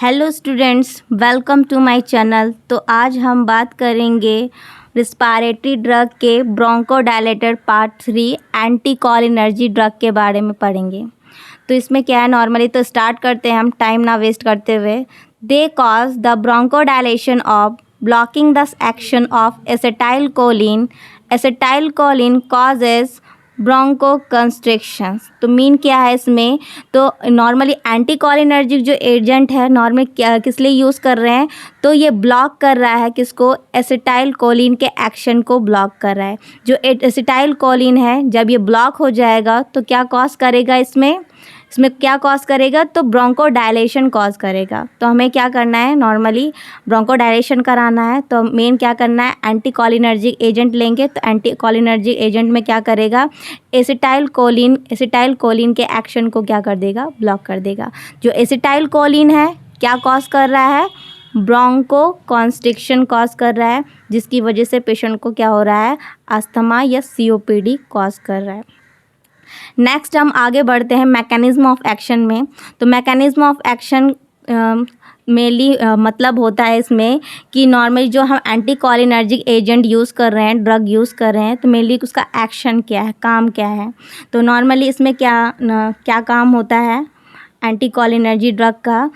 Hello students, welcome to my channel. तो आज हम बात करेंगे रिस्पायरेटरी ड्रग के bronchodilator part 3 anticholinergic drug के बारे में पढ़ेंगे। तो इसमें क्या है, नॉर्मली तो स्टार्ट करते हैं हम टाइम ना वेस्ट करते हुए। They cause the bronchodilation of blocking the action of acetylcholine. Acetylcholine causes bronchoconstrictions. तो मीन क्या है इसमें, तो नॉर्मली एंटी कॉलिनर्जिक जो एजेंट है नॉर्मली किस लिए यूज़ कर रहे हैं, तो ये ब्लॉक कर रहा है किसको, एसिटाइलकोलिन के एक्शन को ब्लॉक कर रहा है। जो एसिटाइलकोलिन है जब ये ब्लॉक हो जाएगा तो क्या कॉज करेगा, इसमें क्या कॉज करेगा, तो ब्रोंकोडायलेशन कॉज करेगा। तो हमें क्या करना है, नॉर्मली ब्रोंकोडायलेशन कराना है तो मेन क्या करना है, एंटी कॉलिनर्जिक एजेंट लेंगे। तो एंटी कॉलिनर्जिक एजेंट में क्या करेगा, एसिटाइलकोलिन के एक्शन को क्या कर देगा, ब्लॉक कर देगा। जो एसिटाइलकोलिन है क्या कॉज कर रहा है, ब्रोंको कॉन्स्ट्रिक्शन कॉज कर रहा है, जिसकी वजह से पेशेंट को क्या हो रहा है, अस्थमा या सीओपीडी कॉज कर रहा है। नेक्स्ट हम आगे बढ़ते हैं मैकेनिज्म ऑफ एक्शन में। तो मैकेनिज्म ऑफ एक्शन मेनली मतलब होता है इसमें कि नॉर्मली जो हम एंटी कॉलिनर्जिक एजेंट यूज़ कर रहे हैं, ड्रग यूज़ कर रहे हैं, तो मेनली उसका एक्शन क्या है, काम क्या है। तो नॉर्मली इसमें क्या काम होता है एंटी कॉलिनर्जिक ड्रग का,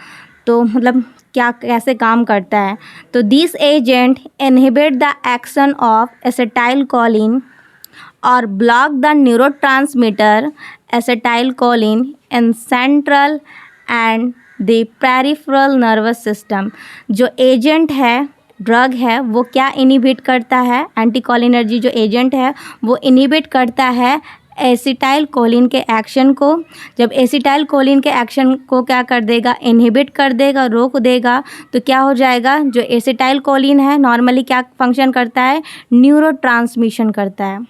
तो मतलब क्या कैसे काम करता है। तो this agent inhibit the action of acetylcholine और block the neurotransmitter acetylcholine in central and the peripheral nervous system। जो एजेंट है, ड्रग है, वो क्या इनहिबिट करता है, एंटीकोलिनर्जिक जो एजेंट है वो इनहिबिट करता है एसिटाइलकोलिन के एक्शन को। जब एसिटाइलकोलिन के एक्शन को क्या कर देगा, इनहिबिट कर देगा, रोक देगा, तो क्या हो जाएगा, जो एसिटाइलकोलिन है नॉर्मली क्या फंक्शन करता है, न्यूरोट्रांसमिशन करता है,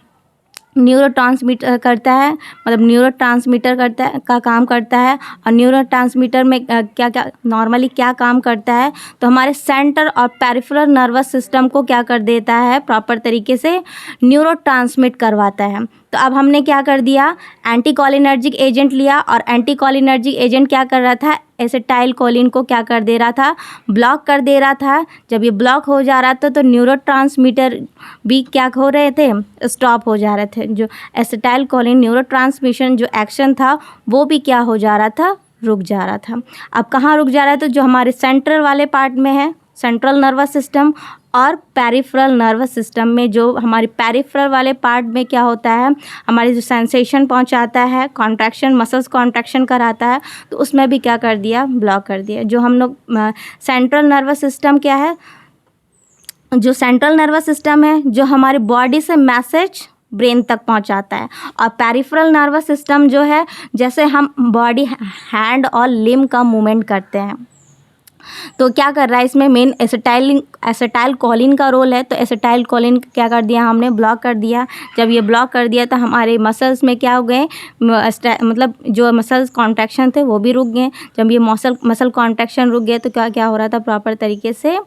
न्यूरोट्रांसमीटर करता है, मतलब न्यूरोट्रांसमीटर करता है का काम करता है। और न्यूरोट्रांसमीटर में क्या क्या नॉर्मली क्या काम करता है, तो हमारे सेंटर और पेरिफेरल नर्वस सिस्टम को क्या कर देता है, प्रॉपर तरीके से न्यूरोट्रांसमिट करवाता है। तो अब हमने क्या कर दिया, एंटी कॉलिनर्जिक एजेंट लिया और एंटी कॉलिनर्जिक एजेंट क्या कर रहा था, एसिटाइलकोलिन को क्या कर दे रहा था, ब्लॉक कर दे रहा था। जब ये ब्लॉक हो जा रहा था तो न्यूरोट्रांसमीटर भी क्या हो रहे थे, स्टॉप हो जा रहे थे। जो एसिटाइलकोलिन न्यूरोट्रांसमिशन जो एक्शन था वो भी क्या हो जा रहा था, रुक जा रहा था। अब कहाँ रुक जा रहा था, जो हमारे सेंट्रल वाले पार्ट में है, सेंट्रल नर्वस सिस्टम, और पेरिफेरल नर्वस सिस्टम में। जो हमारी पेरिफेरल वाले पार्ट में क्या होता है, हमारी जो सेंसेशन पहुंचाता है, कॉन्ट्रैक्शन, मसल्स कॉन्ट्रैक्शन कराता है, तो उसमें भी क्या कर दिया, ब्लॉक कर दिया। जो हम लोग सेंट्रल नर्वस सिस्टम क्या है, जो सेंट्रल नर्वस सिस्टम है जो हमारी बॉडी से मैसेज ब्रेन तक पहुंचाता है। और पेरिफेरल नर्वस सिस्टम जो है, जैसे हम बॉडी हैंड और लिम्ब का मूवमेंट करते हैं, तो क्या कर रहा है इसमें मेन एसिटाइलकोलिन का रोल है। तो एसिटाइलकोलिन क्या कर दिया, हमने ब्लॉक कर दिया। जब ये ब्लॉक कर दिया तो हमारे मसल्स में क्या हो गए, मतलब जो मसल्स कॉन्ट्रैक्शन थे वो भी रुक गए। जब ये मसल कॉन्ट्रैक्शन रुक गए तो क्या क्या हो रहा था, प्रॉपर तरीके से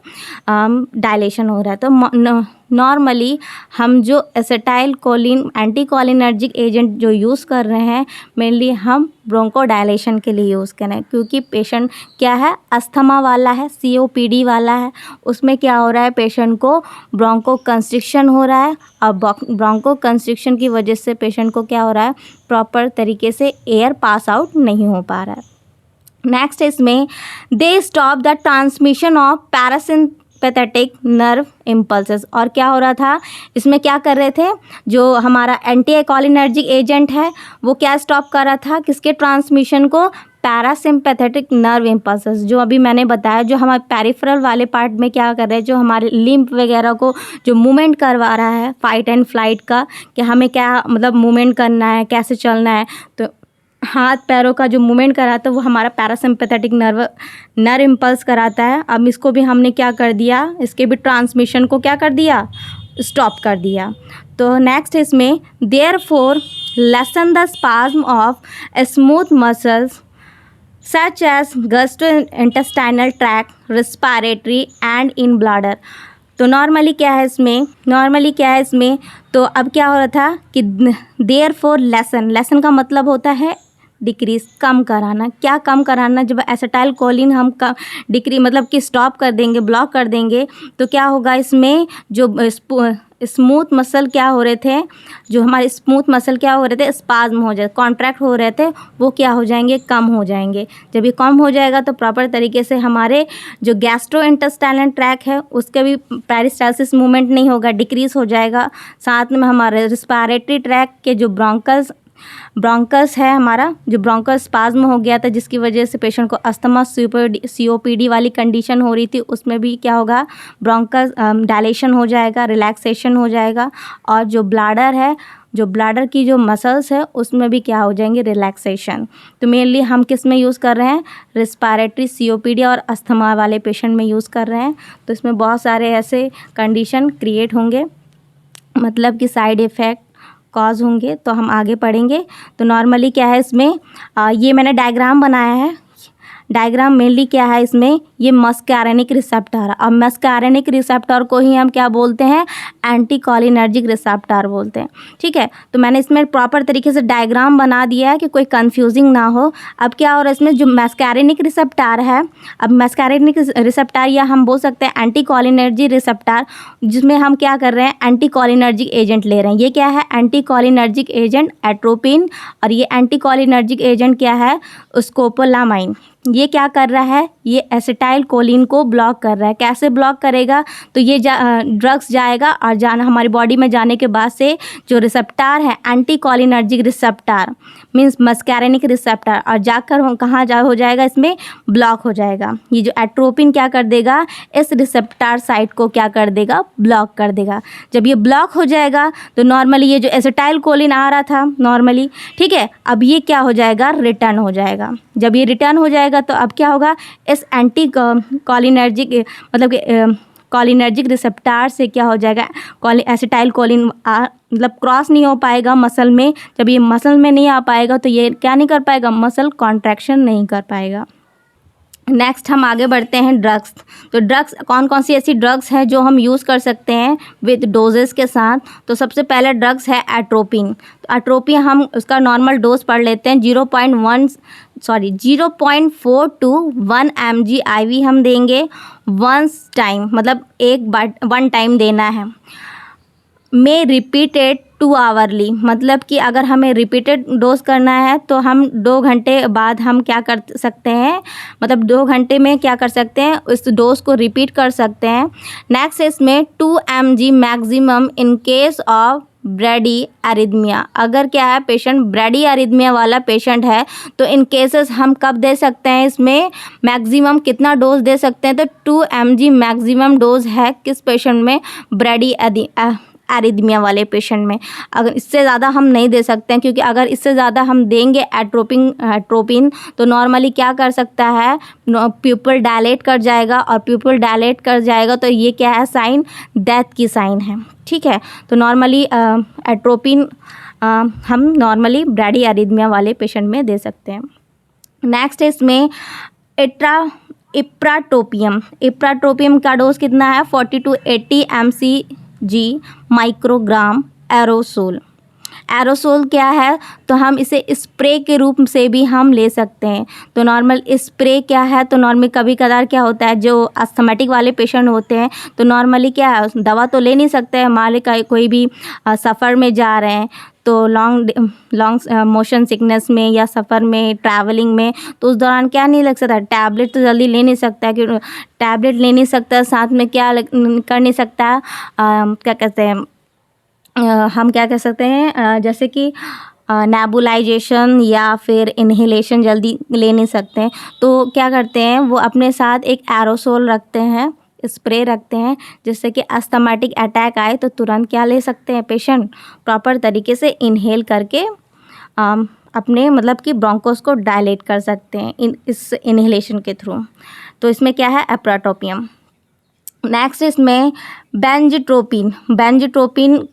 डायलेशन हो रहा है। तो नॉर्मली हम जो एसिटाइलकोलिन एंटी कॉलिनर्जिक एजेंट जो यूज़ कर रहे हैं, मेनली हम ब्रोंकोडायलेशन के लिए यूज़ कर रहे हैं, क्योंकि पेशेंट क्या है, अस्थमा वाला है, सीओपीडी वाला है, उसमें क्या हो रहा है, पेशेंट को ब्रोंको कंस्ट्रिक्शन हो रहा है। और ब्रोंको कंस्ट्रिक्शन की वजह से पेशेंट को क्या हो रहा है, प्रॉपर तरीके से एयर पास आउट नहीं हो पा रहा है। नेक्स्ट इसमें they stop the transmission of parasympathetic nerve impulses. और क्या हो रहा था, इसमें क्या कर रहे थे, जो हमारा एंटी कॉलिनर्जिक एजेंट है वो क्या स्टॉप कर रहा था, किसके ट्रांसमिशन को, पैरासिम्पैथेटिक नर्व इम्पल्सेस। जो अभी मैंने बताया, जो हमारे पेरिफेरल वाले पार्ट में क्या कर रहे हैं, जो हमारे लिम्ब वगैरह को जो मूवमेंट करवा रहा है फाइट एंड फ्लाइट का, कि हमें क्या मतलब मूवमेंट करना है, कैसे चलना है, तो हाथ पैरों का जो मूवमेंट कराता है वो हमारा पैरासिम्पैथेटिक नर्व इम्पल्स कराता है। अब इसको भी हमने क्या कर दिया, इसके भी ट्रांसमिशन को क्या कर दिया, स्टॉप कर दिया। तो नेक्स्ट इसमें therefore lessen the spasm of smooth muscles such as gastrointestinal tract, respiratory and in bladder. तो नॉर्मली क्या है इसमें, तो अब क्या हो रहा था कि देयरफॉर लेसन का मतलब होता है डिक्रीज, कम कराना। क्या कम कराना? जब एसिटाइल कोलिन हम मतलब कि स्टॉप कर देंगे, ब्लॉक कर देंगे, तो क्या होगा, इसमें जो स्मूथ मसल क्या हो रहे थे, जो हमारे स्मूथ मसल क्या हो रहे थे, स्पाज्म हो जाए, कॉन्ट्रैक्ट हो रहे थे, वो क्या हो जाएंगे, कम हो जाएंगे। जब ये कम हो जाएगा तो प्रॉपर तरीके से हमारे जो गैस्ट्रोइंटेस्टाइनल ट्रैक है उसके भी पेरिस्टालसिस मूवमेंट नहीं होगा, डिक्रीज हो जाएगा। साथ में हमारे रिस्पायरेटरी ट्रैक के जो ब्रोंकस है, हमारा जो ब्रोंकस स्पाज्म हो गया था जिसकी वजह से पेशेंट को अस्थमा COPD वाली कंडीशन हो रही थी, उसमें भी क्या होगा, ब्रोंकस डायलेशन हो जाएगा, रिलैक्सेशन हो जाएगा। और जो ब्लैडर है, जो ब्लैडर की जो मसल्स है उसमें भी क्या हो जाएंगे, रिलैक्सेशन। तो मेनली हम किस में यूज़ कर रहे हैं, रिस्पायरेटरी COPD और अस्थमा वाले पेशेंट में यूज़ कर रहे हैं। तो इसमें बहुत सारे ऐसे कंडीशन क्रिएट होंगे, मतलब कि साइड इफ़ेक्ट कॉज होंगे। तो हम आगे पढ़ेंगे। तो नॉर्मली क्या है इसमें, ये मैंने डायग्राम बनाया है। डायग्राम मेनली क्या है इसमें, ये मस्कारेनिक रिसेप्टर। अब मस्कारेनिक रिसेप्टर को ही हम क्या बोलते हैं, एंटी कोलिनर्जिक रिसेप्टर बोलते हैं। ठीक है, तो मैंने इसमें प्रॉपर तरीके से डायग्राम बना दिया है कि कोई कंफ्यूजिंग ना हो। अब क्या हो रहा है इसमें, जो मस्कारेनिक रिसेप्टर है, अब मस्कारेनिक रिसेप्टर या हम बोल सकते हैं एंटी कोलिनर्जिक रिसेप्टर, जिसमें हम क्या कर रहे हैं, एंटी कोलिनर्जिक एजेंट ले रहे हैं। ये क्या है, एंटी कोलिनर्जिक एजेंट एट्रोपिन, और ये एंटी कोलिनर्जिक एजेंट क्या है, स्कोपोलामाइन। ये क्या कर रहा है, ये एसिटाइल कोलिन को ब्लॉक कर रहा है। कैसे ब्लॉक करेगा, तो ये ड्रग्स जाएगा और जाना हमारी बॉडी में जाने के बाद से जो रिसेप्टर है anticholinergic receptor means muscarinic receptor, और जाकर कहाँ हो जाएगा, इसमें ब्लॉक हो जाएगा। ये जो एट्रोपिन क्या कर देगा, इस रिसेप्टर साइट को क्या कर देगा, ब्लॉक कर देगा। जब ये ब्लॉक हो जाएगा तो नॉर्मली ये जो एसिटाइल कोलिन आ रहा था नॉर्मली, ठीक है, अब ये क्या हो जाएगा, रिटर्न हो जाएगा। जब ये रिटर्न हो जाएगा तो अब क्या होगा, इस एंटी कोलिनर्जिक मतलब कि कोलिनर्जिक रिसेप्टर से क्या हो जाएगा, एसिटाइल कोलिन मतलब क्रॉस नहीं हो पाएगा मसल में। जब ये मसल में नहीं आ पाएगा तो ये क्या नहीं कर पाएगा, मसल कॉन्ट्रैक्शन नहीं कर पाएगा। नेक्स्ट हम आगे बढ़ते हैं ड्रग्स। तो ड्रग्स कौन कौन सी ऐसी ड्रग्स हैं जो हम यूज़ कर सकते हैं विद डोजेस के साथ। तो सबसे पहला ड्रग्स है एट्रोपिन। तो एट्रोपिन हम उसका नॉर्मल डोज पढ़ लेते हैं, 0.4 to 1 mg IV हम देंगे वंस टाइम, मतलब वन टाइम देना है। में रिपीटेड 2 आवरली, मतलब कि अगर हमें रिपीटेड डोज करना है तो हम 2 घंटे बाद हम क्या कर सकते हैं, मतलब 2 घंटे में क्या कर सकते हैं, इस डोज को रिपीट कर सकते हैं। नेक्स्ट इसमें 2 mg maximum in case of Brady arrhythmia. अगर क्या है, पेशेंट ब्रैडी एरिथमिया वाला पेशेंट है तो इन केसेस हम कब दे सकते हैं, इसमें मैक्सिमम कितना डोज दे सकते हैं, तो 2 mg मैक्सिमम डोज है किस पेशेंट में, ब्रैडी एरिथमिया वाले पेशेंट में। अगर इससे ज़्यादा हम नहीं दे सकते हैं, क्योंकि अगर इससे ज़्यादा हम देंगे एट्रोपिन तो नॉर्मली क्या कर सकता है, प्यूपल डायलेट कर जाएगा, और प्यूपल डायलेट कर जाएगा तो ये क्या है, साइन डेथ की साइन है। ठीक है, तो नॉर्मली एट्रोपिन हम नॉर्मली ब्रैडी एरिथमिया वाले पेशेंट में दे सकते हैं। नेक्स्ट इसमें इप्राटोपियम का डोज कितना है, 40 to 80 mcg माइक्रोग्राम एरोसोल क्या है, तो हम इसे स्प्रे के रूप से भी हम ले सकते हैं। तो नॉर्मल स्प्रे क्या है, तो नॉर्मली कभी कदार क्या होता है, जो अस्थमेटिक वाले पेशेंट होते हैं तो नॉर्मली क्या है, दवा तो ले नहीं सकते हैं, मान लीजिए कोई भी सफ़र में जा रहे हैं तो लॉन्ग मोशन सिकनेस में या सफ़र में ट्रैवलिंग में, तो उस दौरान क्या नहीं लग सकता, टैबलेट तो जल्दी ले नहीं सकता, कि टैबलेट ले नहीं सकता, साथ में क्या कर नहीं सकता, क्या कहते हैं, हम क्या कह सकते हैं, जैसे कि नेबुलाइजेशन या फिर इन्हेलेशन जल्दी ले नहीं सकते हैं। तो क्या करते हैं, वो अपने साथ एक एरोसोल रखते हैं, स्प्रे रखते हैं, जिससे कि अस्थमेटिक अटैक आए तो तुरंत क्या ले सकते हैं, पेशेंट प्रॉपर तरीके से इन्हेल करके अपने मतलब कि ब्रोंकोस को डायलेट कर सकते हैं इस इन्हेलेशन के थ्रू। तो इसमें क्या है, एप्राटोपियम। नेक्स्ट इसमें बेंजट्रोपिन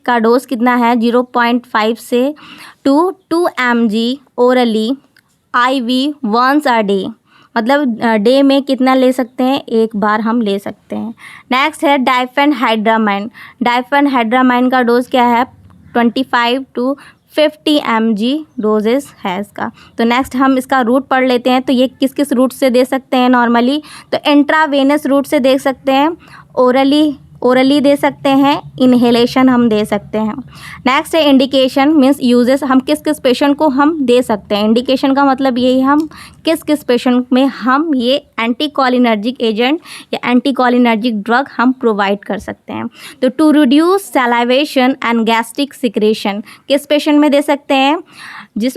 का डोज कितना है, 0.5 से 2 mg orally IV once a day, मतलब डे में कितना ले सकते हैं, एक बार हम ले सकते हैं। नेक्स्ट है डाइफेनहाइड्रामाइन का डोज क्या है, 25 to 50 mg डोजेस है इसका। तो नेक्स्ट हम इसका रूट पढ़ लेते हैं। तो ये किस किस रूट से दे सकते हैं नॉर्मली, तो इंट्रावेनस रूट से दे सकते हैं, ओरली दे सकते हैं, इन्हेलेशन हम दे सकते हैं। नेक्स्ट है इंडिकेशन मीन्स यूजेस, हम किस किस पेशेंट को हम दे सकते हैं। इंडिकेशन का मतलब यही हम किस किस पेशेंट में हम ये एंटीकोलिनर्जिक एजेंट या एंटीकोलिनर्जिक ड्रग हम प्रोवाइड कर सकते हैं। तो to reduce salivation and gastric secretion किस पेशेंट में दे सकते हैं, जिस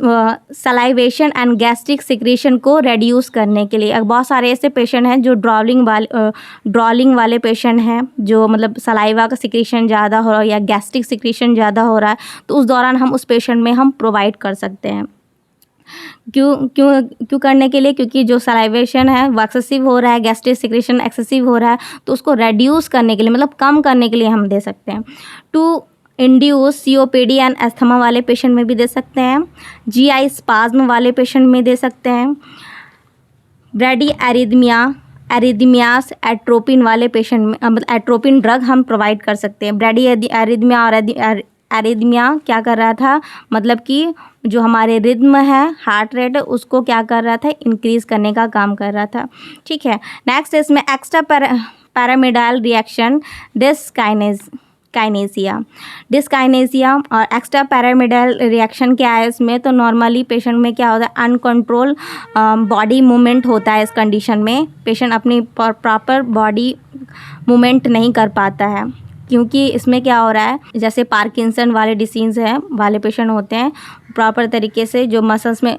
सलाइवेशन एंड गैस्ट्रिक सिक्रेशन को रेड्यूस करने के लिए। बहुत सारे ऐसे पेशेंट हैं जो ड्रॉलिंग वाले पेशेंट हैं, जो मतलब सलाइवा का सिक्रेशन ज़्यादा हो रहा है या गैस्ट्रिक सिक्रेशन ज़्यादा हो रहा है, तो उस दौरान हम उस पेशेंट में हम प्रोवाइड कर सकते हैं। क्यों करने के लिए, क्योंकि जो सलाइवेशन है वो एक्सेसिव हो रहा है, गैस्ट्रिक सिक्रेशन एक्सेसिव हो रहा है, तो उसको रेड्यूस करने के लिए मतलब कम करने के लिए हम दे सकते हैं। To induce COPD and asthma वाले पेशेंट में भी दे सकते हैं, जीआई स्पाज्म वाले पेशेंट में दे सकते हैं, ब्रेडी एरिदमियास एट्रोपिन वाले पेशेंट में मतलब एट्रोपिन ड्रग हम प्रोवाइड कर सकते हैं। ब्रेडी एरिदमिया और एरिदमिया क्या कर रहा था, मतलब कि जो हमारे रिद्म है, हार्ट रेट है, उसको क्या कर रहा था, इंक्रीज़ करने का काम कर रहा था। ठीक है, नेक्स्ट इसमें एक्स्ट्रा पैरामिडाल रिएक्शन डिस्काइनेसिया और एक्स्ट्रा पैरामिडल रिएक्शन क्या है इसमें, तो नॉर्मली पेशेंट में क्या होता है, अनकंट्रोल बॉडी मूवमेंट होता है। इस कंडीशन में पेशेंट अपनी प्रॉपर बॉडी मूवमेंट नहीं कर पाता है, क्योंकि इसमें क्या हो रहा है, जैसे पार्किंसन वाले डिसीज़ है वाले पेशेंट होते हैं, प्रॉपर तरीके से जो मसल्स में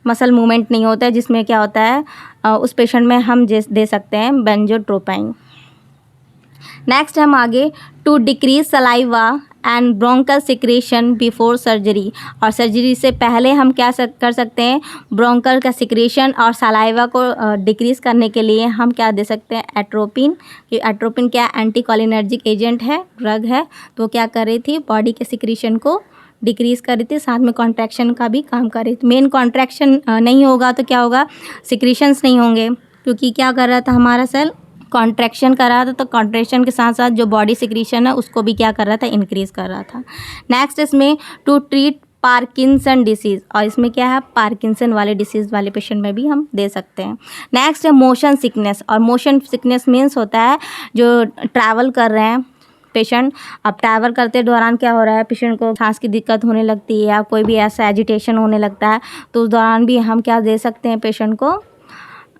मसल मूवमेंट नहीं होता है, जिसमें क्या होता है उस पेशेंट में हम दे सकते हैं बेंजोट्रोपाइन। नेक्स्ट हम आगे to decrease saliva and bronchial secretion before surgery, और सर्जरी से पहले हम क्या कर सकते हैं, ब्रोंकल का सिक्रेशन और सलाइवा को डिक्रीज़ करने के लिए हम क्या दे सकते हैं, एट्रोपिन। कि एट्रोपिन क्या एंटीकोलिनर्जिक एजेंट है, ड्रग है, तो क्या कर रही थी, बॉडी के सिक्रेशन को डिक्रीज़ कर रही थी, साथ में कॉन्ट्रैक्शन का भी काम कर रही थी। मेन कॉन्ट्रैक्शन नहीं होगा तो क्या होगा, सिक्रेशंस नहीं होंगे, क्योंकि क्या कर रहा था हमारा सेल, कॉन्ट्रैक्शन कर रहा था, तो कॉन्ट्रैक्शन के साथ साथ जो बॉडी सिक्रीशन है उसको भी क्या कर रहा था, इंक्रीज़ कर रहा था। नेक्स्ट इसमें टू ट्रीट पार्किंसन डिसीज़, और इसमें क्या है, पार्किंसन वाले डिसीज़ वाले पेशेंट में भी हम दे सकते हैं। नेक्स्ट है मोशन सिकनेस, और मोशन सिकनेस मीन्स होता है जो ट्रैवल कर रहे हैं पेशेंट, अब ट्रैवल करते दौरान क्या हो रहा है, पेशेंट को सांस की दिक्कत होने लगती है या कोई भी ऐसा एजिटेशन होने लगता है, तो उस दौरान भी हम क्या दे सकते हैं, पेशेंट को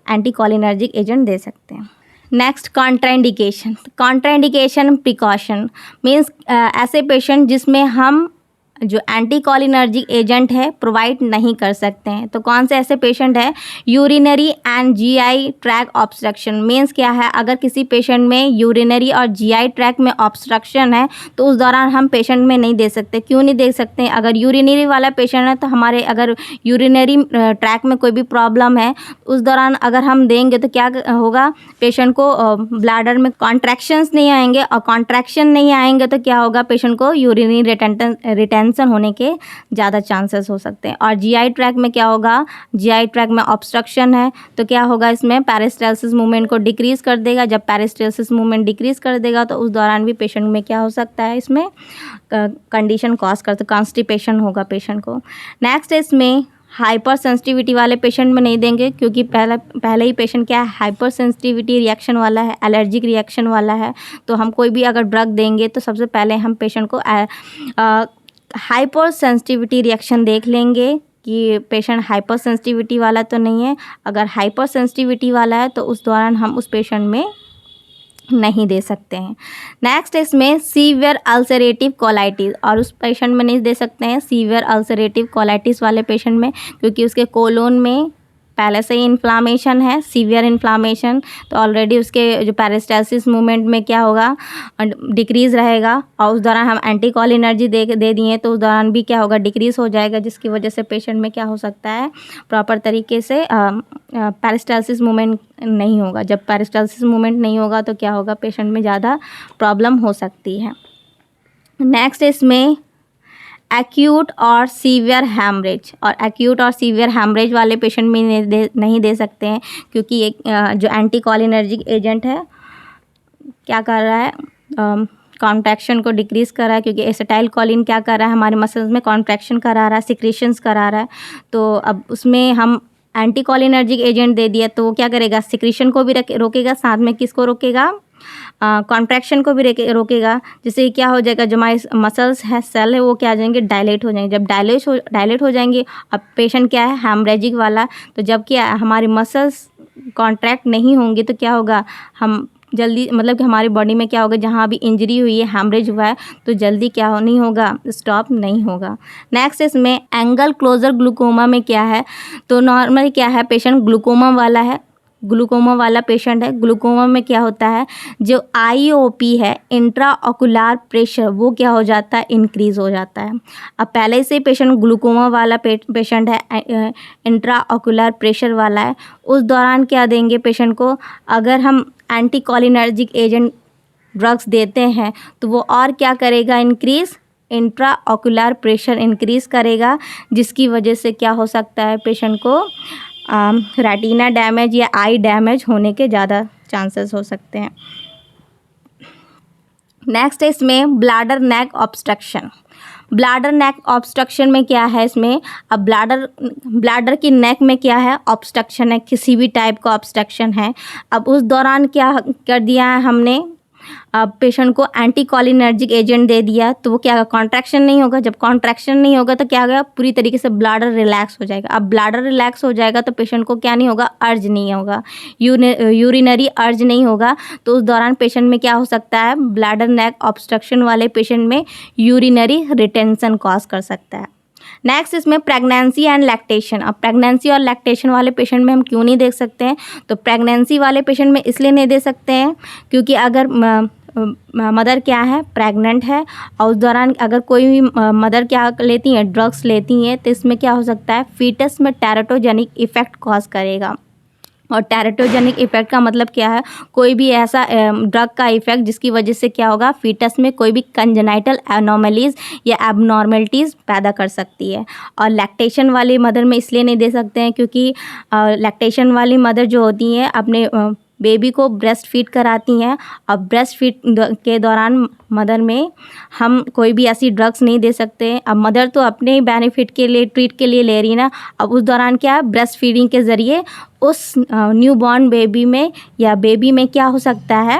एंटीकोलिनर्जिक एजेंट दे सकते हैं। नेक्स्ट कॉन्ट्राइंडिकेशन प्रिकॉशन मीन्स ऐसे पेशेंट जिसमें हम जो एंटीकोलिनर्जिक एजेंट है प्रोवाइड नहीं कर सकते हैं। तो कौन से ऐसे पेशेंट है, urinary and GI tract obstruction means क्या है, अगर किसी पेशेंट में यूरिनरी और जीआई ट्रैक में ऑब्स्ट्रक्शन है तो उस दौरान हम पेशेंट में नहीं दे सकते। क्यों नहीं दे सकते, अगर यूरिनरी वाला पेशेंट है तो हमारे अगर यूरिनरी ट्रैक में कोई भी प्रॉब्लम है उस दौरान अगर हम देंगे तो क्या होगा, पेशेंट को ब्लैडर में कॉन्ट्रैक्शंस नहीं आएंगे, और कॉन्ट्रैक्शन नहीं आएंगे तो क्या होगा, पेशेंट को यूरिनरी रिटेंशन होने के ज़्यादा चांसेस हो सकते हैं। और जीआई ट्रैक में क्या होगा, जीआई ट्रैक में ऑब्स्ट्रक्शन है तो क्या होगा, इसमें पेरिस्टाल्सिस मूवमेंट को डिक्रीज़ कर देगा। जब पेरिस्टाल्सिस मूवमेंट डिक्रीज़ कर देगा तो उस दौरान भी पेशेंट में क्या हो सकता है, इसमें कंडीशन कॉज करते, कॉन्स्टिपेशन होगा पेशेंट को। नेक्स्ट इसमें हाइपर सेंसिटिविटी वाले पेशेंट में नहीं देंगे, क्योंकि पहले ही पेशेंट क्या है, हाइपर सेंसिटिविटी रिएक्शन वाला है, एलर्जिक रिएक्शन वाला है। तो हम कोई भी अगर ड्रग देंगे तो सबसे पहले हम पेशेंट को हाइपर सेंसिटिविटी रिएक्शन देख लेंगे कि पेशेंट हाइपर सेंसिटिविटी वाला तो नहीं है। अगर हाइपर सेंसिटिविटी वाला है तो उस दौरान हम उस पेशेंट में नहीं दे सकते हैं। नेक्स्ट इसमें सीवियर अल्सरेटिव कोलाइटिस, और उस पेशेंट में नहीं दे सकते हैं सीवियर अल्सरेटिव कोलाइटिस वाले पेशेंट में, क्योंकि उसके कोलोन में पहले से ही इन्फ्लामेशन है, सीवियर इन्फ्लामेशन, तो ऑलरेडी उसके जो पेरिस्टाल्सिस मूवमेंट में क्या होगा, डिक्रीज़ रहेगा, और उस दौरान हम एंटीकोलिनर्जी दे दिए तो उस दौरान भी क्या होगा, डिक्रीज़ हो जाएगा, जिसकी वजह से पेशेंट में क्या हो सकता है, प्रॉपर तरीके से पेरिस्टाल्सिस मूवमेंट नहीं होगा। जब पेरिस्टाल्सिस मूवमेंट नहीं होगा तो क्या होगा, पेशेंट में ज़्यादा प्रॉब्लम हो सकती है। नेक्स्ट इसमें एक्यूट और सीवियर हैमरेज, और एक्यूट और सीवियर हैमरेज वाले पेशेंट में नहीं दे सकते हैं, क्योंकि एक जो एंटीकोलिनर्जिक एजेंट है क्या कर रहा है, कॉन्ट्रैक्शन को डिक्रीज़ कर रहा है, क्योंकि एसिटाइलकोलिन क्या कर रहा है, हमारे मसल्स में कॉन्ट्रैक्शन करा रहा है, सिक्रेशंस करा रहा है। तो अब उसमें हम एंटीकोलिनर्जिक एजेंट दे दिया तो वो क्या करेगा, सिक्रेशन को भी रोकेगा, साथ में किसको रोकेगा, कॉन्ट्रैक्शन को भी रोकेगा, जिससे क्या हो जाएगा, जो हमारे मसल्स है, सेल है, वो क्या आ जाएंगे, डायलेट हो जाएंगे। जब डायलेट हो जाएंगे, अब पेशेंट क्या है, हैमरेजिक वाला, तो जब क्या हमारे मसल्स कॉन्ट्रैक्ट नहीं होंगे तो क्या होगा, हम जल्दी मतलब कि हमारी बॉडी में क्या होगा, जहाँ भी इंजरी हुई है, हैमरेज हुआ है, तो जल्दी क्या नहीं होगा, स्टॉप नहीं होगा। नेक्स्ट इसमें एंगल क्लोजर ग्लूकोमा में क्या है, तो नॉर्मली क्या है, पेशेंट ग्लूकोमा वाला है, ग्लूकोमा वाला पेशेंट है। ग्लूकोमा में क्या होता है, जो IOP है, इंट्रा ऑकुलर प्रेशर, वो क्या हो जाता है, इंक्रीज़ हो जाता है। अब पहले से पेशेंट ग्लूकोमा वाला पेशेंट है, इंट्रा ऑकुलर प्रेशर वाला है, उस दौरान क्या देंगे पेशेंट को, अगर हम एंटीकोलिनर्जिक एजेंट ड्रग्स देते हैं तो वो और क्या करेगा, increase intra ocular pressure increase करेगा, जिसकी वजह से क्या हो सकता है, पेशेंट को रेटिना डैमेज या आई डैमेज होने के ज़्यादा चांसेस हो सकते हैं। नेक्स्ट है इसमें bladder neck obstruction. Bladder neck obstruction में क्या है, इसमें अब ब्लैडर की नेक में क्या है, ऑब्स्ट्रक्शन है, किसी भी टाइप का ऑब्स्ट्रक्शन है। अब उस दौरान क्या कर दिया है हमने, अब पेशेंट को एंटीकोलिनर्जिक एजेंट दे दिया, तो वो क्या, कॉन्ट्रैक्शन नहीं होगा। जब कॉन्ट्रैक्शन नहीं होगा तो क्या होगा, पूरी तरीके से ब्लैडर रिलैक्स हो जाएगा। अब ब्लैडर रिलैक्स हो जाएगा तो पेशेंट को क्या नहीं होगा, अर्ज नहीं होगा, यूरिनरी अर्ज नहीं होगा। तो उस दौरान पेशेंट में क्या हो सकता है, ब्लैडर नेक ऑब्स्ट्रक्शन वाले पेशेंट में यूरिनरी रिटेंशन कॉज कर सकता है। नेक्स्ट इसमें प्रेगनेंसी एंड लैक्टेशन। अब प्रेगनेंसी और लैक्टेशन वाले पेशेंट में हम क्यों नहीं देख सकते हैं, तो प्रेगनेंसी वाले पेशेंट में इसलिए नहीं दे सकते हैं क्योंकि अगर मदर क्या है, प्रेग्नेंट है, और उस दौरान अगर कोई भी मदर क्या लेती हैं, ड्रग्स लेती हैं, तो इसमें क्या हो सकता है, फीटस में टेराटोजेनिक इफ़ेक्ट कॉज करेगा। और टेराटोजेनिक इफ़ेक्ट का मतलब क्या है, कोई भी ऐसा ड्रग का इफ़ेक्ट जिसकी वजह से क्या होगा, फीटस में कोई भी कंजेनाइटल एनोमलीज या एबनॉर्मलिटीज़ पैदा कर सकती है। और लैक्टेशन वाली मदर में इसलिए नहीं दे सकते हैं क्योंकि लैक्टेशन वाली मदर जो होती हैं अपने बेबी को ब्रेस्ट फीड कराती हैं, और ब्रेस्ट फीड के दौरान मदर में हम कोई भी ऐसी ड्रग्स नहीं दे सकते। अब मदर तो अपने ही बेनिफिट के लिए, ट्रीट के लिए ले रही ना, अब उस दौरान क्या है, ब्रेस्ट फीडिंग के ज़रिए उस न्यूबॉर्न बेबी में या बेबी में क्या हो सकता है,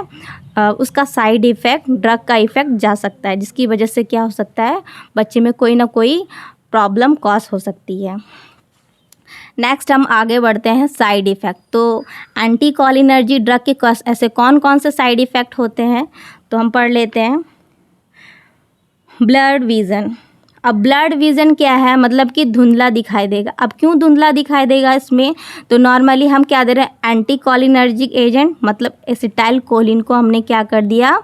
उसका साइड इफ़ेक्ट, ड्रग का इफ़ेक्ट जा सकता है, जिसकी वजह से क्या हो सकता है, बच्चे में कोई ना कोई प्रॉब्लम कॉज हो सकती है। नेक्स्ट हम आगे बढ़ते हैं, साइड इफ़ेक्ट। तो एंटीकोलिनर्जिक ड्रग के ऐसे कौन कौन से साइड इफ़ेक्ट होते हैं, तो हम पढ़ लेते हैं। Blurred vision. अब ब्लर्ड विज़न क्या है, मतलब कि धुंधला दिखाई देगा। अब क्यों धुंधला दिखाई देगा इसमें, तो नॉर्मली हम क्या दे रहे हैं, एंटीकोलिनर्जिक एजेंट, मतलब एसिटाइलकोलिन को हमने क्या कर दिया,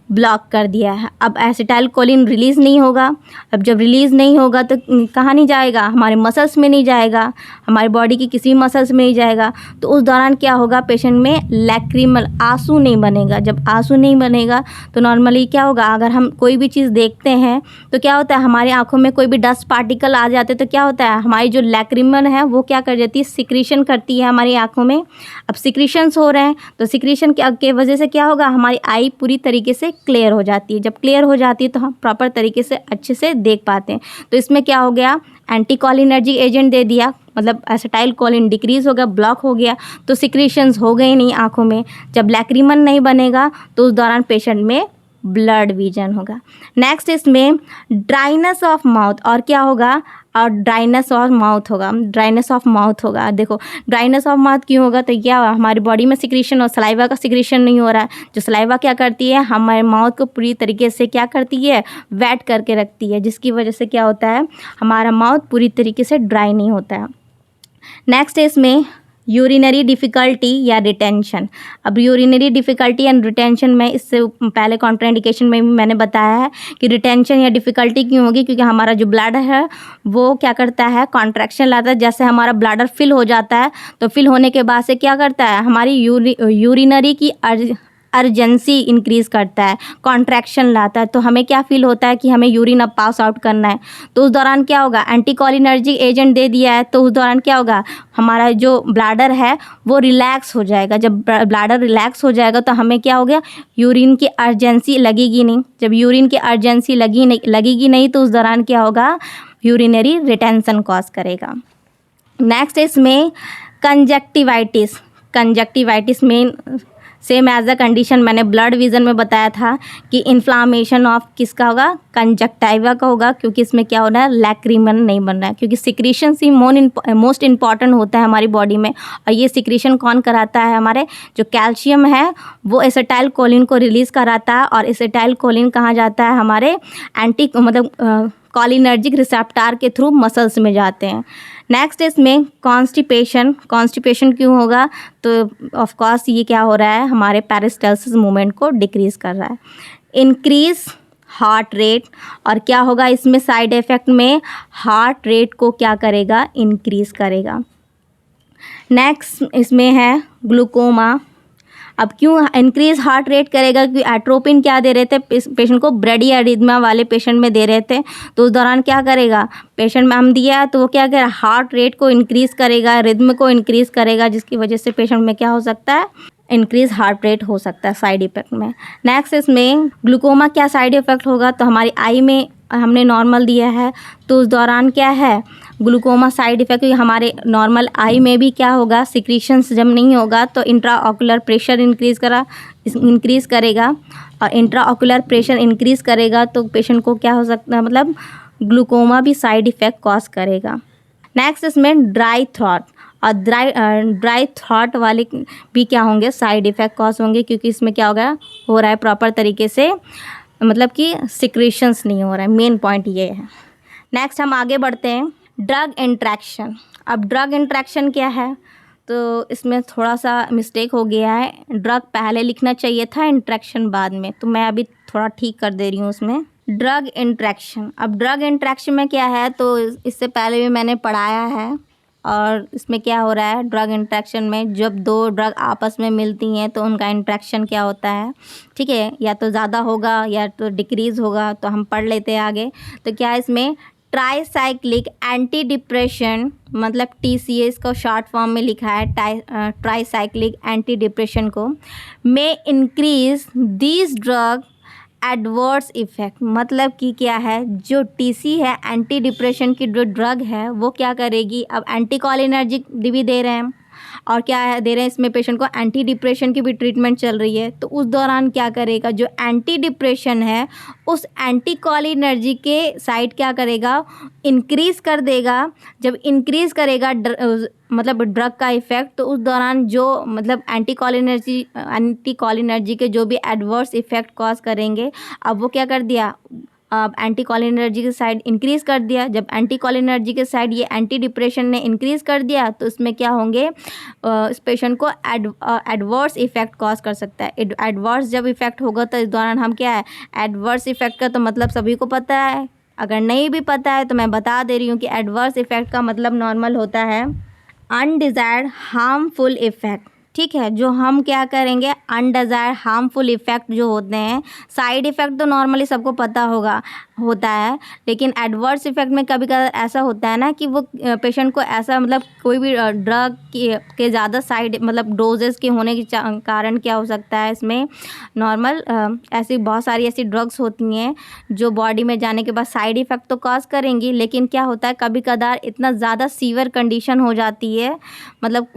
ब्लॉक कर दिया है। अब एसिटाइलकोलिन रिलीज़ नहीं होगा। अब जब रिलीज़ नहीं होगा तो कहाँ नहीं जाएगा, हमारे मसल्स में नहीं जाएगा, हमारी बॉडी की किसी मसल्स में नहीं जाएगा। तो उस दौरान क्या होगा, पेशेंट में लैक्रिमल, आंसू नहीं बनेगा। जब आंसू नहीं बनेगा तो नॉर्मली क्या होगा, अगर हम कोई भी चीज़ देखते हैं तो क्या होता है, हमारी आँखों में कोई भी डस्ट पार्टिकल आ जाते तो क्या होता है, हमारी जो लैक्रिमल है वो क्या कर जाती है, सिक्रीशन करती है हमारी आँखों में। अब सिक्रीशंस हो रहे हैं तो सिक्रीशन के वजह से क्या होगा, हमारी आई पूरी तरीके से क्लियर हो जाती है। जब क्लियर हो जाती है तो हम प्रॉपर तरीके से अच्छे से देख पाते हैं। तो इसमें क्या हो गया, एंटीकोलिनर्जिक एजेंट दे दिया, मतलब एसिटाइलकोलिन डिक्रीज़ हो गया, ब्लॉक हो गया, तो सिक्रीशंस हो गई नहीं आँखों में। जब लैक्रिमल नहीं बनेगा तो उस दौरान पेशेंट में ब्लड विजन होगा। नेक्स्ट इसमें ड्राइनेस ऑफ माउथ, और क्या होगा, और ड्राइनेस ऑफ माउथ होगा, ड्राइनेस ऑफ माउथ होगा। देखो ड्राइनेस ऑफ माउथ क्यों होगा, तो क्या हमारी बॉडी में सिक्रीशन और सलाइवा का सिक्रीशन नहीं हो रहा है। जो सलाइवा क्या करती है, हमारे माउथ को पूरी तरीके से क्या करती है, वेट करके रखती है, जिसकी वजह से क्या होता है, हमारा माउथ पूरी तरीके से ड्राई नहीं होता है। नेक्स्ट है इसमें यूरिनरी डिफ़िकल्टी या रिटेंशन। अब यूरिनरी डिफ़िकल्टी एंड रिटेंशन में इससे पहले कॉन्ट्राइंडिकेशन में भी मैंने बताया है कि रिटेंशन या डिफ़िकल्टी क्यों होगी, क्योंकि हमारा जो ब्लैडर है वो क्या करता है, कॉन्ट्रैक्शन लाता है। जैसे हमारा ब्लैडर फिल हो जाता है तो फिल होने के बाद से क्या करता है, हमारी यूरिनरी की अर्जेंसी इंक्रीज़ करता है, कॉन्ट्रैक्शन लाता है, तो हमें क्या फील होता है कि हमें यूरिन अब पास आउट करना है। तो उस दौरान क्या होगा, एंटीकोलिनर्जिक एजेंट दे दिया है, तो उस दौरान क्या होगा, हमारा जो ब्लैडर है वो रिलैक्स हो जाएगा। जब ब्लैडर रिलैक्स हो जाएगा तो हमें क्या हो गया, यूरिन की अर्जेंसी लगेगी नहीं। जब यूरिन की अर्जेंसी लगेगी नहीं तो उस दौरान क्या होगा, यूरिनरी रिटेंशन कॉज करेगा। नेक्स्ट इसमें कंजक्टिवाइटिस में सेम एज अ कंडीशन मैंने ब्लड विजन में बताया था कि इन्फ्लामेशन ऑफ किसका होगा, कंजक्टाइवा का होगा, क्योंकि इसमें क्या हो रहा है, लैक्रीमन नहीं बन रहा है, क्योंकि सिक्रीशन ही मोस्ट इम्पॉर्टेंट होता है हमारी बॉडी में। और ये सिक्रीशन कौन कराता है, हमारे जो कैल्शियम है वो एसिटाइल कोलिन को रिलीज़ कराता है, और एसिटाइल कोलिन कहाँ जाता है, हमारे कॉलिनर्जिक रिसेप्टर के थ्रू मसल्स में जाते हैं। नेक्स्ट इसमें कॉन्स्टिपेशन क्यों होगा, तो ऑफ कोर्स ये क्या हो रहा है, हमारे पेरिस्टाल्सिस मूवमेंट को डिक्रीज़ कर रहा है। इंक्रीज हार्ट रेट, और क्या होगा इसमें साइड इफ़ेक्ट में, हार्ट रेट को क्या करेगा, इंक्रीज़ करेगा। नेक्स्ट इसमें है ग्लूकोमा। अब क्यों इंक्रीज हार्ट रेट करेगा, क्योंकि एट्रोपिन क्या दे रहे थे पेशेंट को, ब्रेडियारिथमिया वाले पेशेंट में दे रहे थे, तो उस दौरान क्या करेगा, पेशेंट में हम दिया तो वो क्या करेगा, हार्ट रेट को इंक्रीज़ करेगा, रिदम को इंक्रीज़ करेगा, जिसकी वजह से पेशेंट में क्या हो सकता है, इंक्रीज हार्ट रेट हो सकता है साइड इफ़ेक्ट में। नेक्स्ट इसमें ग्लूकोमा क्या साइड इफ़ेक्ट होगा, तो हमारी आई में हमने नॉर्मल दिया है, तो उस दौरान क्या है, ग्लूकोमा साइड इफ़ेक्ट, क्योंकि हमारे नॉर्मल आई में भी क्या होगा, सिक्रीशंस जब नहीं होगा तो इंट्राऑकुलर प्रेशर इंक्रीज़ करेगा, और इंट्राऑकुलर प्रेशर इंक्रीज़ करेगा तो पेशेंट को क्या हो सकता है, मतलब ग्लूकोमा भी साइड इफ़ेक्ट कॉज करेगा। नेक्स्ट इसमें ड्राई थ्रॉट, और ड्राई थ्रॉट वाले भी क्या होंगे, साइड इफ़ेक्ट कॉज होंगे, क्योंकि इसमें क्या हो रहा है प्रॉपर तरीके से, मतलब कि सिक्रीशंस नहीं हो रहा है, मेन पॉइंट ये है। नेक्स्ट हम आगे बढ़ते हैं, ड्रग इंट्रैक्शन। अब ड्रग इंट्रैक्शन क्या है, तो इसमें थोड़ा सा मिस्टेक हो गया है, ड्रग पहले लिखना चाहिए था, इंट्रैक्शन बाद में, तो मैं अभी थोड़ा ठीक कर दे रही हूँ उसमें। ड्रग इंट्रैक्शन, अब ड्रग इंट्रैक्शन में क्या है, तो इससे पहले भी मैंने पढ़ाया है, और इसमें क्या हो रहा है, ड्रग इंट्रैक्शन में जब दो ड्रग आपस में मिलती हैं तो उनका इंट्रैक्शन क्या होता है, ठीक है, या तो ज़्यादा होगा या तो डिक्रीज़ होगा, तो हम पढ़ लेते हैं आगे। तो क्या है इसमें, ट्राईसाइक्लिक एंटी डिप्रेशन, मतलब TCA को शॉर्ट फॉर्म में लिखा है, ट्राईसाइक्लिक एंटी डिप्रेशन को, में increase these drug adverse effect, मतलब कि क्या है, जो TC है एंटी डिप्रेशन की जो ड्रग है वो क्या करेगी, अब एंटीकोलिनर्जिक भी दे रहे हैं, और क्या है दे रहे हैं, इसमें पेशेंट को एंटी डिप्रेशन की भी ट्रीटमेंट चल रही है, तो उस दौरान क्या करेगा, जो एंटी डिप्रेशन है उस एंटीकोलिनर्जी के साइड क्या करेगा, इंक्रीज़ कर देगा। जब इंक्रीज़ करेगा मतलब ड्रग का इफ़ेक्ट, तो उस दौरान जो मतलब एंटीकोलिनर्जी के जो भी एडवर्स इफ़ेक्ट कॉज करेंगे, अब वो क्या कर दिया, अब एंटीकोलिनर्जी की साइड इंक्रीज़ कर दिया। जब एंटीकोलिनर्जी के साइड ये एंटी डिप्रेशन ने इंक्रीज़ कर दिया, तो इसमें क्या होंगे, इस पेशेंट को एडवर्स इफ़ेक्ट कॉज कर सकता है। एडवर्स जब इफ़ेक्ट होगा तो इस दौरान हम क्या है, एडवर्स इफ़ेक्ट का तो मतलब सभी को पता है, अगर नहीं भी पता है तो मैं बता दे रही हूँ कि एडवर्स इफ़ेक्ट का मतलब नॉर्मल होता है अनडिज़ायर्ड हार्मफुल इफ़ेक्ट, ठीक है, जो हम क्या करेंगे, अनडिज़ायर्ड हार्मफुल इफ़ेक्ट जो होते हैं, साइड इफ़ेक्ट तो नॉर्मली सबको पता होता है, लेकिन एडवर्स इफ़ेक्ट में कभी कभी ऐसा होता है ना कि वो पेशेंट को ऐसा, मतलब कोई भी ड्रग के ज़्यादा साइड मतलब डोजेस के होने के कारण क्या हो सकता है, इसमें नॉर्मल ऐसी बहुत सारी ऐसी ड्रग्स होती हैं जो बॉडी में जाने के बाद साइड इफ़ेक्ट तो कॉज करेंगी, लेकिन क्या होता है कभी कदार इतना ज़्यादा सीवियर कंडीशन हो जाती है, मतलब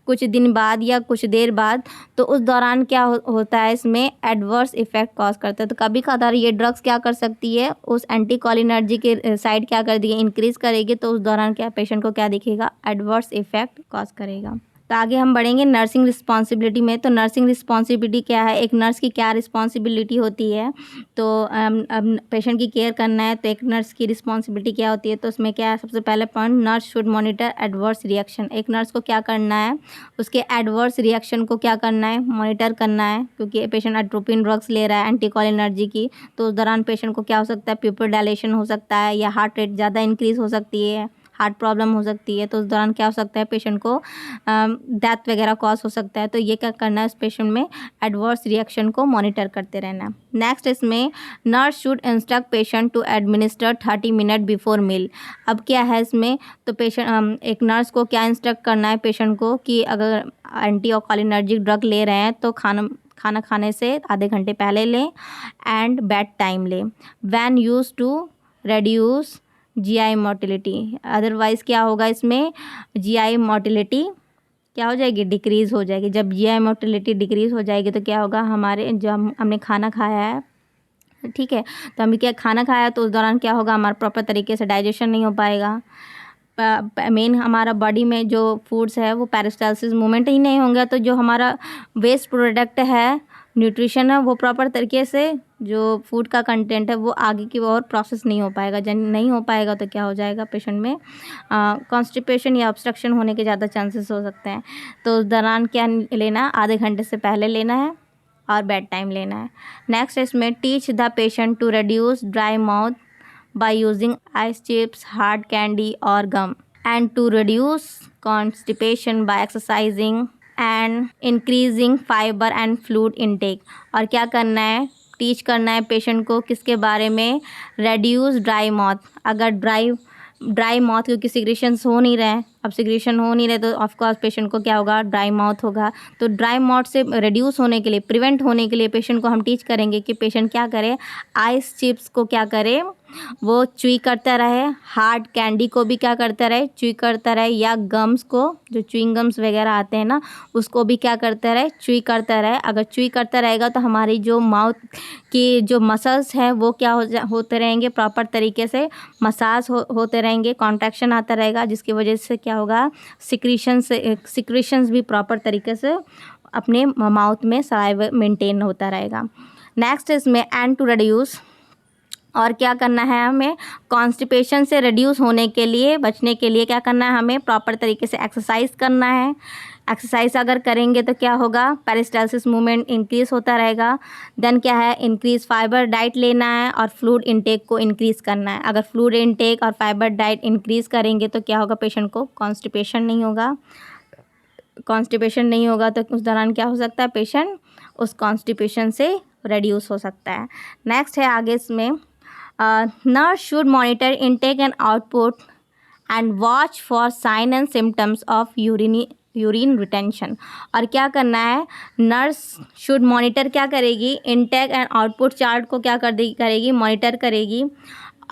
कुछ दिन बाद या कुछ देर बाद, तो उस दौरान क्या होता है, इसमें एडवर्स इफ़ेक्ट कॉज करता है। तो कभी कदार ये ड्रग्स क्या कर सकती है, उस एंटीकोलिनर्जी के साइड क्या कर देगी, इंक्रीज़ करेगी, तो उस दौरान क्या पेशेंट को क्या दिखेगा, एडवर्स इफ़ेक्ट कॉज करेगा। तो आगे हम बढ़ेंगे नर्सिंग रिस्पॉन्सिबिलिटी में। तो नर्सिंग रिस्पॉन्सिबिलिटी क्या है, एक नर्स की क्या रिस्पॉन्सिबिलिटी होती है, तो अब पेशेंट की केयर करना है तो एक नर्स की रिस्पॉन्सिबिलिटी क्या होती है, तो उसमें क्या है, सबसे पहले point, nurse should monitor adverse reaction. एक नर्स को क्या करना है, उसके एडवर्स रिएक्शन को क्या करना है, मॉनिटर करना है, क्योंकि पेशेंट एट्रोपिन ड्रग्स ले रहा है एंटीकोलिनर्जी की, तो उस दौरान पेशेंट को क्या हो सकता है, प्यूपिल डायलेशन हो सकता है, या हार्ट रेट ज़्यादा इंक्रीज़ हो सकती है, हार्ट प्रॉब्लम हो सकती है, तो उस दौरान क्या हो सकता है, पेशेंट को डेथ वगैरह कॉज हो सकता है। तो ये क्या करना है, उस पेशेंट में एडवर्स रिएक्शन को मॉनिटर करते रहना। नेक्स्ट इसमें nurse should instruct patient to administer 30 minute before meal. अब क्या है इसमें, तो पेशेंट एक नर्स को क्या इंस्ट्रक्ट करना है पेशेंट को कि अगर एंटी कोलिनर्जिक ड्रग ले रहे हैं तो खाना खाने से आधे घंटे पहले लें एंड बेड टाइम लें। When use to reduce GI motility, otherwise क्या होगा इसमें, जीआई मोटिलिटी क्या हो जाएगी, डिक्रीज़ हो जाएगी। जब जीआई मोटिलिटी डिक्रीज़ हो जाएगी तो क्या होगा, हमारे जो हमने खाना खाया है, ठीक है, तो हम क्या खाना खाया तो उस दौरान क्या होगा, हमारा प्रॉपर तरीके से डाइजेशन नहीं हो पाएगा। मेन हमारा बॉडी में जो फूड्स है वो पेरिस्टालसिस मूवमेंट ही नहीं होंगे, तो जो हमारा वेस्ट प्रोडक्ट है, न्यूट्रिशन है, वो प्रॉपर तरीके से जो फूड का कंटेंट है वो आगे की ओर प्रोसेस नहीं हो पाएगा। जब नहीं हो पाएगा तो क्या हो जाएगा, पेशेंट में कॉन्स्टिपेशन या ऑब्स्ट्रक्शन होने के ज़्यादा चांसेस हो सकते हैं। तो उस दौरान क्या लेना, आधे घंटे से पहले लेना है और बेड टाइम लेना है। नेक्स्ट इसमें teach the patient to reduce dry mouth by using ice chips, hard candy or gum, and to reduce constipation by exercising and increasing fiber and fluid intake। और क्या करना है, टीच करना है patient को किसके बारे में, रेड्यूस ड्राई माउथ। अगर ड्राई माउथ क्योंकि सिक्रेशंस हो नहीं रहे हैं, अब सिक्रेशन हो नहीं रहे तो ऑफकोर्स पेशेंट को क्या होगा, ड्राई माउथ होगा। तो ड्राई माउथ से रिड्यूस होने के लिए, प्रिवेंट होने के लिए पेशेंट को हम टीच करेंगे कि पेशेंट क्या करे, आइस चिप्स को क्या करे, वो च्युई करता रहे, हार्ड कैंडी को भी क्या करता रहे, च्युई करता रहे, या गम्स को, जो च्युइंग गम्स वगैरह आते हैं ना, उसको भी क्या करता रहे, च्युई करता रहे। अगर च्युई करता रहेगा तो हमारी जो माउथ की जो मसल्स हैं वो क्या होते रहेंगे, प्रॉपर तरीके से मसाज होते रहेंगे, कॉन्ट्रैक्शन आता रहेगा, जिसकी वजह से क्या होगा, सिक्रेशंस भी प्रॉपर तरीके से अपने माउथ में सलाइवा मेंटेन होता रहेगा। नेक्स्ट इसमें एंड टू रिड्यूस, और क्या करना है हमें, कॉन्स्टिपेशन से रिड्यूस होने के लिए, बचने के लिए क्या करना है, हमें प्रॉपर तरीके से एक्सरसाइज करना है। एक्सरसाइज अगर करेंगे तो क्या होगा, पेरिस्टालसिस मूवमेंट इंक्रीज़ होता रहेगा। देन क्या है, इंक्रीज फाइबर डाइट लेना है और फ्लूइड इनटेक को इंक्रीज़ करना है। अगर फ्लूइड इनटेक और फाइबर डाइट इंक्रीज़ करेंगे तो क्या होगा, पेशेंट को कॉन्स्टिपेशन नहीं होगा। कॉन्स्टिपेशन नहीं होगा तो उस दौरान क्या हो सकता है, पेशेंट उस कॉन्स्टिपेशन से रिड्यूस हो सकता है। नेक्स्ट है आगे इसमें, nurse should monitor intake and output and watch for sign and symptoms of urine retention. और क्या करना है, नर्स शुड मॉनिटर क्या करेगी, इनटेक एंड आउटपुट चार्ट को क्या करेगी, मॉनिटर करेगी,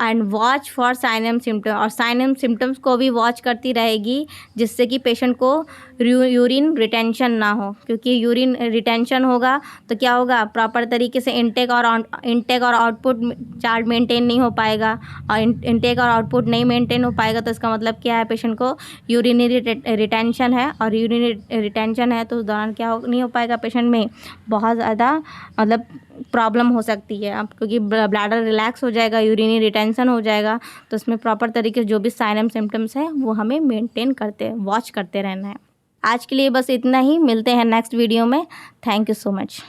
and watch for sign and symptom, और साइन एंड सिम्टम्स को भी वॉच करती रहेगी, जिससे कि पेशेंट को यूरिन रिटेंशन ना हो। क्योंकि यूरिन रिटेंशन होगा तो क्या होगा, प्रॉपर तरीके से इनटेक और आउटपुट चार्ट मेंटेन नहीं हो पाएगा, और इनटेक और आउटपुट नहीं मेंटेन हो पाएगा तो इसका मतलब क्या है, पेशेंट को यूरिनरी रिटेंशन है, और यूरिनरी रिटेंशन है तो उस दौरान क्या नहीं हो पाएगा, पेशेंट में बहुत ज़्यादा मतलब प्रॉब्लम हो सकती है। अब क्योंकि ब्लैडर रिलैक्स हो जाएगा, यूरिनरी रिटेंशन हो जाएगा, तो इसमें प्रॉपर तरीके से जो भी साइन एंड सिम्टम्स हैं वो हमें मेंटेन वॉच करते रहना है। आज के लिए बस इतना ही, मिलते हैं नेक्स्ट वीडियो में। Thank you so much.